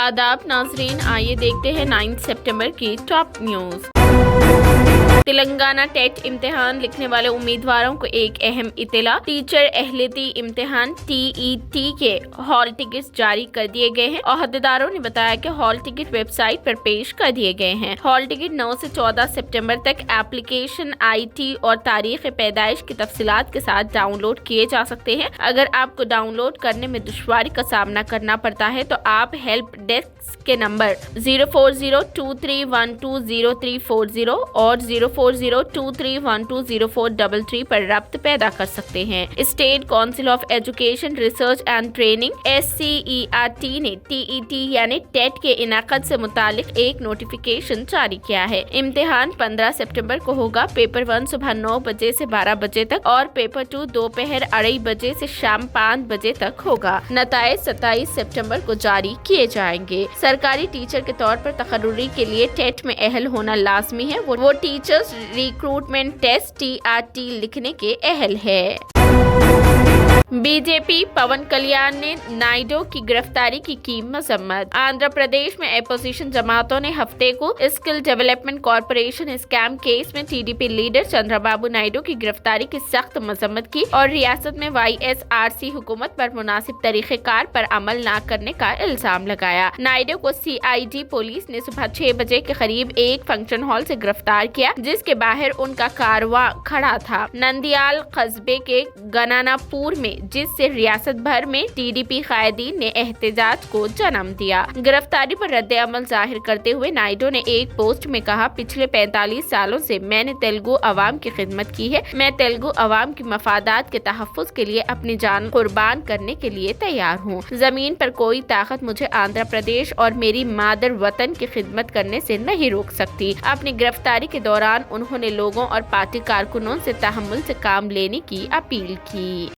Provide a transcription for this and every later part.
आदाब नाजरीन, आइए देखते हैं 9 सितंबर की टॉप न्यूज। तेलंगाना टेट इम्तिहान लिखने वाले उम्मीदवारों को एक अहम इत्तला। टीचर अहलियती इम्तिहान TET के हॉल टिकट्स जारी कर दिए गए हैं। अहदेदारों ने बताया कि हॉल टिकट वेबसाइट पर पेश कर दिए गए हैं। हॉल टिकट 9 से 14 सितंबर तक एप्लीकेशन ID और तारीख पैदाइश की तफसीलात के साथ डाउनलोड किए जा सकते हैं। अगर आपको डाउनलोड करने में दुश्वारी का सामना करना पड़ता है तो आप हेल्प डेस्क के नंबर 04023120340 और 04023120433 पर रब्त पैदा कर सकते हैं। State council of education research and training SCERT ने TET यानी टेट के इनाकत से मुतालिक एक नोटिफिकेशन जारी किया है। इम्तिहान 15 सितंबर को होगा। पेपर 1 सुबह 9 बजे से 12 बजे तक और पेपर 2 दोपहर 2:30 बजे से शाम 5 बजे तक होगा। नताइज 27 सितंबर को जारी किए जाएंगे। सरकारी टीचर के तौर पर तकर्रुरी के लिए टेट में अहल होना लाजमी है। वो टीचर्स रिक्रूटमेंट टेस्ट TRT लिखने के अहल है। बीजेपी पवन कल्याण ने नायडू की गिरफ्तारी की मजम्मत। आंध्र प्रदेश में अपोजिशन जमातों ने हफ्ते को skill development corporation scam case में TDP लीडर चंद्रबाबू नायडू की गिरफ्तारी की सख्त मजम्मत की और रियासत में YSRC हुकूमत पर मुनासिब तरीक़ेकार पर अमल न करने का इल्जाम लगाया। नायडू को CID पुलिस ने सुबह 6 बजे के करीब एक फंक्शन हॉल से गिरफ्तार किया, जिसके बाहर उनका कारवां खड़ा था। नंदियाल कस्बे के गनानापुर में, जिससे रियासत भर में TDP कायदीन ने एहतजाज को जन्म दिया। गिरफ्तारी पर रद्द अमल जाहिर करते हुए नायडू ने एक पोस्ट में कहा, पिछले 45 सालों से मैंने तेलुगु अवाम की खिदमत की है। मैं तेलुगु अवाम की मफादात के तहफ़्फ़ुज़ के लिए अपनी जान कुर्बान करने के लिए तैयार हूँ। जमीन पर कोई ताकत मुझे आंध्र प्रदेश और मेरी मादर वतन की खिदमत करने से नहीं रोक सकती। अपनी गिरफ्तारी के दौरान उन्होंने लोगों और पार्टी कारकुनों से तहम्मुल से काम लेने की अपील की।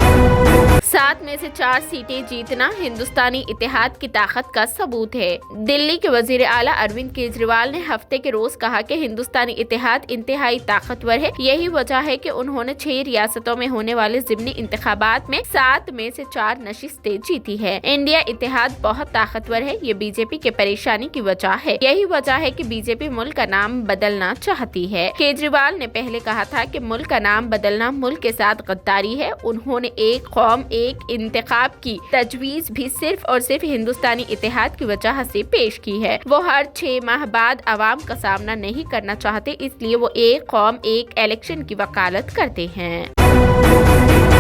7 में से 4 सीटें जीतना हिंदुस्तानी इत्तेहाद की ताकत का सबूत है। दिल्ली के वजीर आला अरविंद केजरीवाल ने हफ्ते के रोज कहा कि हिंदुस्तानी इत्तेहाद इंतहाई ताकतवर है। यही वजह है कि उन्होंने 6 रियासतों में होने वाले ज़िमनी इंतखाबात में 7 में से 4 नशिस्तें जीती है। इंडिया इत्तेहाद बहुत ताकतवर है, ये बीजेपी के परेशानी की वजह है। यही वजह है कि बीजेपी मुल्क का नाम बदलना चाहती है। केजरीवाल ने पहले कहा था कि मुल्क का नाम बदलना मुल्क के साथ गद्दारी है। उन्होंने एक कौम एक इंतखाब की तजवीज भी सिर्फ और सिर्फ हिंदुस्तानी इत्तेहाद की वजह से पेश की है। वो हर 6 माह बाद अवाम का सामना नहीं करना चाहते, इसलिए वो एक कौम एक इलेक्शन की वकालत करते हैं।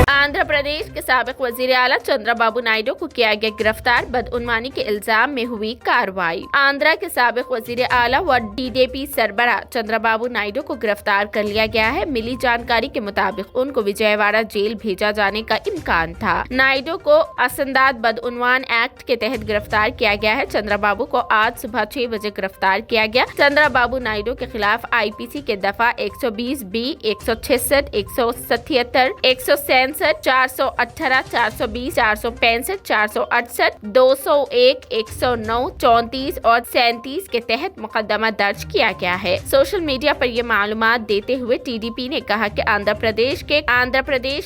आंध्र प्रदेश के साबिक वजीर आला चंद्रबाबू नायडू को किया गया गिरफ्तार। बदउनवानी के इल्जाम में हुई कार्रवाई। आंध्र के साबिक वजीर आला व TDP सरबराह चंद्रबाबू नायडू को गिरफ्तार कर लिया गया है। मिली जानकारी के मुताबिक उनको विजयवाड़ा जेल भेजा जाने का इम्कान था। नायडू को असंदाद बदउनवान एक्ट के तहत गिरफ्तार किया गया है। चंद्रबाबू को आज सुबह 6 बजे गिरफ्तार किया गया। चंद्रबाबू नायडू के खिलाफ IPC के दफा 120B, 166, 177, 167, 418, 420, 465, 468, 201, 109, 34 और 37 के तहत मुकदमा दर्ज किया गया है। सोशल मीडिया पर ये मालूमात देते हुए TDP ने कहा कि आंध्र प्रदेश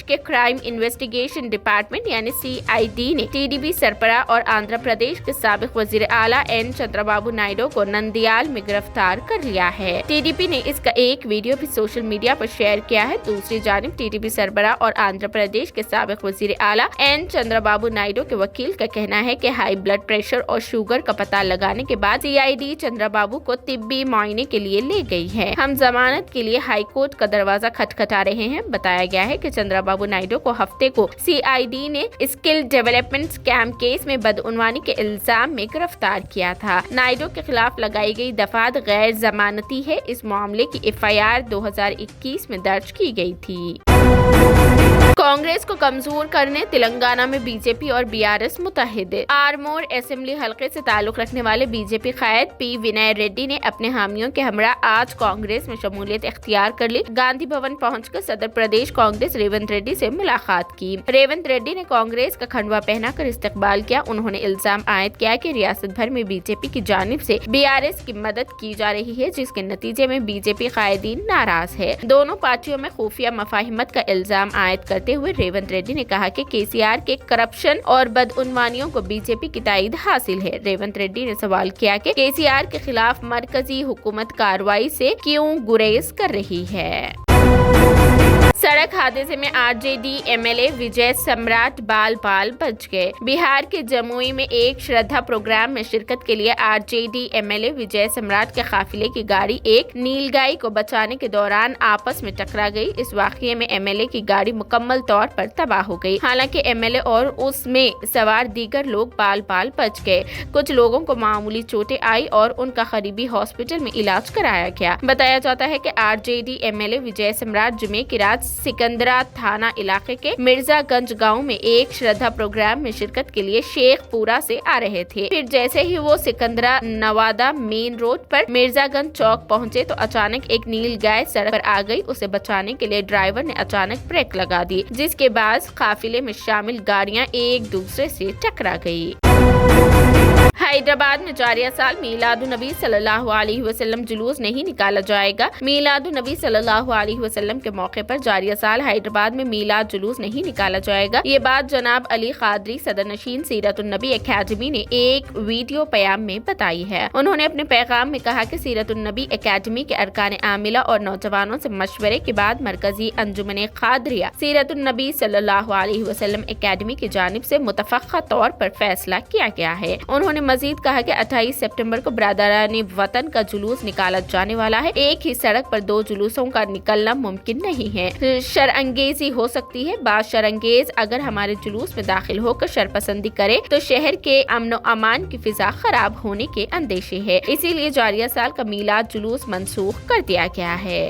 के क्राइम इन्वेस्टिगेशन डिपार्टमेंट यानी CID ने TDP सरबराह और आंध्र प्रदेश के साबिक वजीर आला N चंद्रबाबू नायडू को नंदियाल में गिरफ्तार कर लिया है। TDP ने इसका एक वीडियो भी सोशल मीडिया पर शेयर किया है। दूसरी जानिब TDP सरबराह और आंध्र प्रदेश के साबिक वजीर आला N चंद्रबाबू नायडू के वकील का कहना है कि हाई ब्लड प्रेशर और शुगर का पता लगाने के बाद CID चंद्रबाबू को तिब्बी मुआयने के लिए ले गई है। हम जमानत के लिए हाई कोर्ट का दरवाजा खटखटा रहे हैं। बताया गया है कि चंद्रबाबू नायडू को हफ्ते को CID ने स्किल डेवलपमेंट स्कैम केस में बदउनवानी के इल्जाम में गिरफ्तार किया था। नायडू के खिलाफ लगाई गई दफात गैर जमानती है। इस मामले की FIR 2021 में दर्ज की गई थी। कांग्रेस को कमजोर करने तेलंगाना में बीजेपी और BRS मुतहिद। आरमोर असेंबली हलके से ताल्लुक रखने वाले बीजेपी कायद P विनय रेड्डी ने अपने हामियों के हमरा आज कांग्रेस में शमूलियत इख्तियार कर ली। गांधी भवन पहुंचकर सदर प्रदेश कांग्रेस रेवंत रेड्डी से मुलाकात की। रेवंत रेड्डी ने कांग्रेस का खंडवा पहनाकर इस्तकबाल किया। उन्होंने इल्जाम आयद किया कि रियासत भर में बीजेपी की जानिब से BRS की मदद की जा रही है, जिसके नतीजे में बीजेपी कायदीन नाराज है। दोनों पार्टियों में खुफिया मफाहिमत का इल्जाम आयद करते करते हुए रेवंत रेड्डी ने कहा कि केसीआर के करप्शन और बदउनवानियों को बीजेपी की ताईद हासिल है। रेवंत रेड्डी ने सवाल किया कि केसीआर के खिलाफ मरकजी हुकूमत कार्रवाई से क्यों गुरेज कर रही है। सड़क हादसे में आरजेडी एमएलए विजय सम्राट बाल बाल बच गए। बिहार के जमुई में एक श्रद्धा प्रोग्राम में शिरकत के लिए आरजेडी एमएलए विजय सम्राट के काफिले की गाड़ी एक नीलगाय को बचाने के दौरान आपस में टकरा गई। इस वाकये में एमएलए की गाड़ी मुकम्मल तौर पर तबाह हो गई। हालांकि एमएलए और उसमें सवार दीगर लोग बाल बाल बच गए। कुछ लोगों को मामूली चोटें आई और उनका करीबी हॉस्पिटल में इलाज कराया गया। बताया जाता है कि आरजेडी एमएलए विजय सम्राट जुमे की रात सिकंदरा थाना इलाके के मिर्जागंज गांव में एक श्रद्धा प्रोग्राम में शिरकत के लिए शेखपुरा से आ रहे थे। फिर जैसे ही वो सिकंदरा नवादा मेन रोड पर मिर्जागंज चौक पहुंचे तो अचानक एक नीलगाय सड़क पर आ गई। उसे बचाने के लिए ड्राइवर ने अचानक ब्रेक लगा दी, जिसके बाद काफिले में शामिल गाड़ियां एक दूसरे से टकरा गई। हैदराबाद में जारिया साल मीलादुन्नबी सल्लल्लाहु अलैहि वसल्लम जुलूस नहीं निकाला जाएगा। मीलादुन्नबी सल्लल्लाहु अलैहि वसल्लम के मौके पर जारिया साल हैदराबाद में मीलाद जुलूस नहीं निकाला जाएगा। ये बात जनाब अली कादरी सदरनशीन सीरतुन्नबी एकेडमी ने एक वीडियो पैगाम में बताई है। उन्होंने अपने पैगाम में कहा कि सीरतुन्नबी एकेडमी के अरकान आमिला और नौजवानों से मशवरे के बाद मरकजी अंजुमन कादरिया सीरतुन्नबी सल्लल्लाहु अलैहि वसल्लम एकेडमी की जानिब से मुतफ़क्का तौर पर फैसला किया गया है। उन्होंने मजीद कहा कि 28 सितंबर को बरादरानी वतन का जुलूस निकाला जाने वाला है। एक ही सड़क पर दो जुलूसों का निकलना मुमकिन नहीं है। शरअंगेजी हो सकती है। बाद शरअंगेज अगर हमारे जुलूस में दाखिल होकर शरपसंदी करे तो शहर के अमन व अमान की फिजा खराब होने के अंदेशे है। इसीलिए जारिया साल का मीलाद जुलूस मंसूख कर दिया गया है।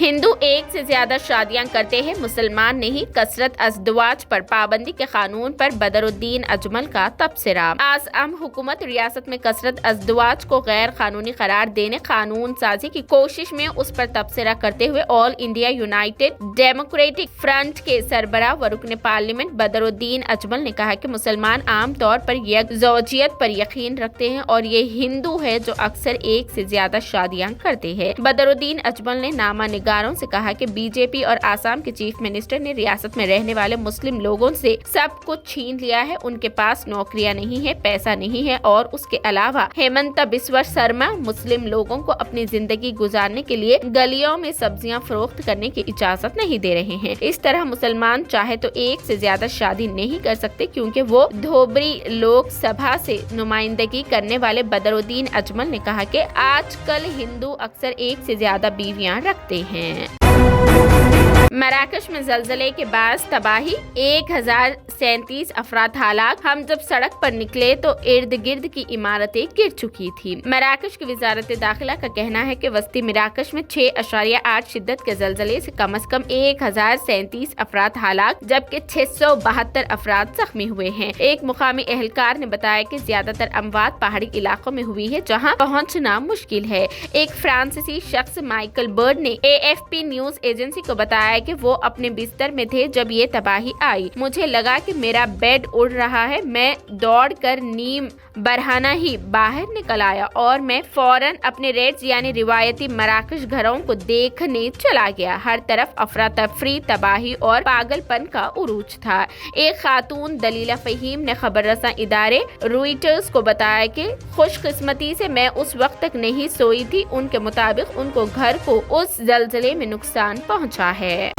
हिंदू एक से ज्यादा शादियां करते हैं, मुसलमान नहीं। कसरत अज़दवाज पर पाबंदी के कानून पर बदरुद्दीन अजमल का तबसरा। आसाम हुकूमत रियासत में कसरत अज़दवाज को गैर कानूनी करार देने कानून साजी की कोशिश में उस पर तबसरा करते हुए all India United democratic front के सरबराह व रुकन पार्लियामेंट बदरुद्दीन अजमल ने कहा कि मुसलमान आम तौर पर यकजौजियत पर यकीन रखते हैं और ये हिंदू है जो अक्सर एक से ज्यादा शादियां करते हैं। बदरुद्दीन अजमल ने नामा निगारों से कहा कि बीजेपी और आसाम के चीफ मिनिस्टर ने रियासत में रहने वाले मुस्लिम लोगों से सब कुछ छीन लिया है। उनके पास नौकरियां नहीं है, पैसा नहीं है और उसके अलावा हेमंत बिस्वा शर्मा मुस्लिम लोगों को अपनी जिंदगी गुजारने के लिए गलियों में सब्जियां फरोख्त करने की इजाजत नहीं दे रहे हैं। इस तरह मुसलमान चाहे तो एक से ज्यादा शादी नहीं कर सकते क्योंकि वो धोबरी लोक सभा से नुमाइंदगी करने वाले बदरुद्दीन अजमल ने कहा कि आजकल हिंदू अक्सर एक से ज्यादा बीवियां रखते हैं। मराकश में ज़लज़ले के बाद तबाही, 1037 अफराद हलाक। हम जब सड़क पर निकले तो इर्द गिर्द की इमारतें गिर चुकी थी। मराकश की वजारत दाखिला का कहना है कि वस्ती मराकश में 6.8 शिद्दत के ज़लज़ले से कम 1037 अफराद हलाक जबकि 672 अफराद जख्मी हुए हैं। एक मुकामी एहलकार ने बताया कि ज्यादातर अमवात पहाड़ी इलाकों में हुई है जहाँ पहुँचना मुश्किल है। एक फ्रांसीसी शख्स माइकल बर्ड ने AFP न्यूज एजेंसी को बताया कि वो अपने बिस्तर में थे जब ये तबाही आई। मुझे लगा कि मेरा बेड उड़ रहा है। मैं दौड़कर नीम बरहाना ही बाहर निकल आया और मैं फौरन अपने रेड्स यानी रिवायती मराकश घरों को देखने चला गया। हर तरफ अफरा तफरी, तबाही और पागलपन का उरूज था। एक खातून दलीला फहीम ने खबर रसा इदारे रॉयटर्स को बताया कि खुशकिस्मती से मैं उस वक्त तक नहीं सोई थी। उनके मुताबिक उनको घर को उस ज़लज़ले में नुकसान पहुंचा है।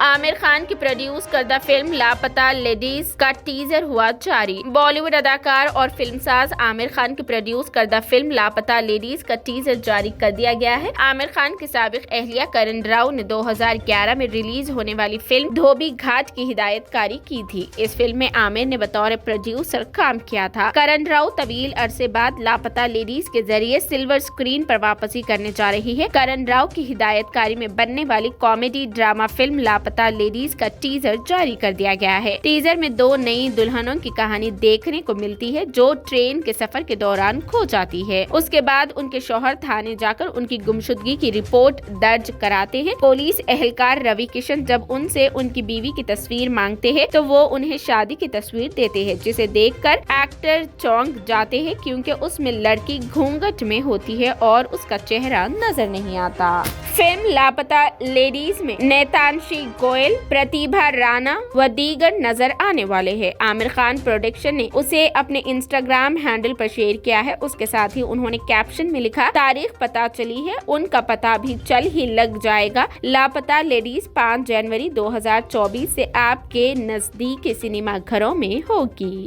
आमिर खान की प्रोड्यूस करदा फिल्म लापता लेडीज का टीजर हुआ जारी। बॉलीवुड अदाकार और फिल्मसाज आमिर खान की प्रोड्यूस करदा फिल्म लापता लेडीज का टीजर जारी कर दिया गया है। आमिर खान की साबिक अहलिया करण राव ने 2011 में रिलीज होने वाली फिल्म धोबी घाट की हिदायतकारी की थी। इस फिल्म में आमिर ने बतौर प्रोड्यूसर काम किया था। करण राव तवील अरसे बाद लापता लेडीज के जरिए सिल्वर स्क्रीन पर वापसी करने जा रही है। करण राव की हिदायतकारी में बनने वाली कॉमेडी ड्रामा फिल्म لاپتہ لیڈیز کا ٹیزر جاری کر دیا گیا ہے۔ ٹیزر میں 2 نئی دلہنوں کی کہانی دیکھنے کو ملتی ہے جو ٹرین کے سفر کے دوران کھو جاتی ہے۔ اس کے بعد ان کے شوہر تھانے جا کر ان کی گمشدگی کی رپورٹ درج کراتے ہیں۔ پولیس اہلکار روی کشن جب ان سے ان کی بیوی کی تصویر مانگتے ہیں تو وہ انہیں شادی کی تصویر دیتے ہیں، جسے دیکھ کر ایکٹر چونک جاتے ہیں کیونکہ اس میں لڑکی گھونگھٹ میں ہوتی ہے اور اس کا چہرہ نظر نہیں آتا۔ فلم لاپتہ لیڈیز میں نیتانشی گوئل، پرتیبھا رانا و دیگر نظر آنے والے ہیں۔ عامر خان پروڈکشن نے اسے اپنے انسٹاگرام ہینڈل پر شیئر کیا ہے۔ اس کے ساتھ ہی انہوں نے کیپشن میں لکھا، تاریخ پتہ چلی ہے، ان کا پتہ بھی چل ہی لگ جائے گا۔ لاپتہ لیڈیز 5 جنوری 2024 سے آپ کے نزدیک سنیما گھروں میں ہوگی۔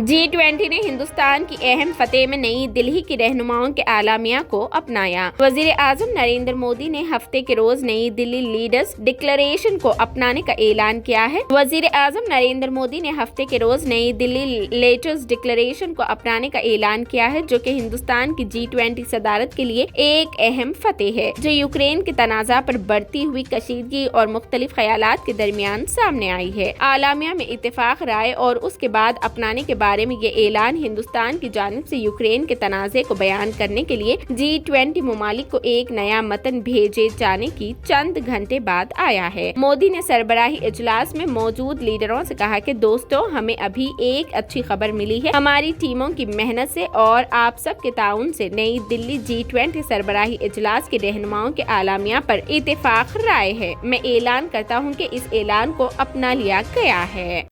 G20 نے ہندوستان کی اہم فتح میں نئی دہلی کی رہنماؤں کے اعلامیہ کو اپنایا۔ وزیر اعظم نریندر مودی نے ہفتے کے روز نئی دہلی لیڈرز ڈکلریشن کو اپنانے کا اعلان کیا ہے۔ وزیر اعظم نریندر مودی نے ہفتے کے روز نئی دہلی لیڈرز ڈکلریشن کو اپنانے کا اعلان کیا ہے، جو کہ ہندوستان کی G20 صدارت کے لیے ایک اہم فتح ہے، جو یوکرین کے تنازع پر بڑھتی ہوئی کشیدگی اور مختلف خیالات کے درمیان سامنے آئی ہے۔ اعلامیہ میں اتفاق رائے اور اس کے بعد اپنانے کے بارے میں یہ اعلان ہندوستان کی جانب سے یوکرین کے تنازع کو بیان کرنے کے لیے G20 ممالک کو ایک نیا متن بھیجے جانے کی چند گھنٹے بعد آیا ہے۔ مودی نے سربراہی اجلاس میں موجود لیڈروں سے کہا کہ دوستو، ہمیں ابھی ایک اچھی خبر ملی ہے۔ ہماری ٹیموں کی محنت سے اور آپ سب کے تعاون سے نئی دہلی G20 سربراہی اجلاس کے رہنماؤں کے اعلامیہ پر اتفاق رائے ہے۔ میں اعلان کرتا ہوں کہ اس اعلان کو اپنا لیا گیا ہے۔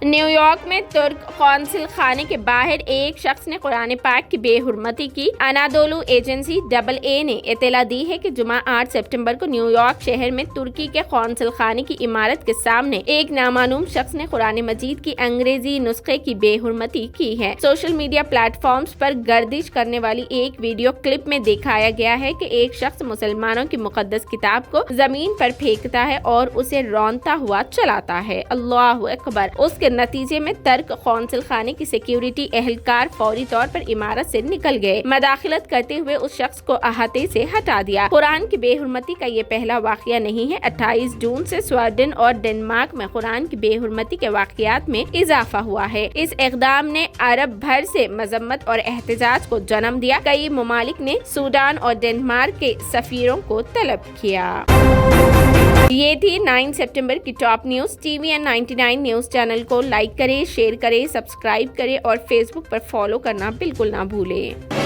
نیو یارک میں ترک قونصل خانے کے باہر ایک شخص نے قرآن پاک کی بے حرمتی کی۔ انادولو ایجنسی AA نے اطلاع دی ہے کہ جمعہ 8 ستمبر کو نیو یارک شہر میں ترکی کے قونصل خانے کی عمارت کے سامنے ایک نامعلوم شخص نے قرآن مجید کی انگریزی نسخے کی بے حرمتی کی ہے۔ سوشل میڈیا پلیٹ فارمز پر گردش کرنے والی ایک ویڈیو کلپ میں دکھایا گیا ہے کہ ایک شخص مسلمانوں کی مقدس کتاب کو زمین پر پھینکتا ہے اور اسے رونتا ہوا چلاتا ہے۔ اللہ اکبر! اس کے نتیجے میں ترک قونصل خانے کی سیکیورٹی اہلکار فوری طور پر عمارت سے نکل گئے، مداخلت کرتے ہوئے اس شخص کو احاطے سے ہٹا دیا۔ قرآن کی بے حرمتی کا یہ پہلا واقعہ نہیں ہے۔ 28 جون سے سویڈن اور ڈنمارک میں قرآن کی بے حرمتی کے واقعات میں اضافہ ہوا ہے۔ اس اقدام نے عرب بھر سے مذمت اور احتجاج کو جنم دیا۔ کئی ممالک نے سوڈان اور ڈنمارک کے سفیروں کو طلب کیا۔ یہ تھی 9 ستمبر کی top news. TVN 99 news channel کو لائک کریں، شیئر کریں، سبسکرائب کریں اور فیس بک پر فالو کرنا بالکل نہ بھولیں۔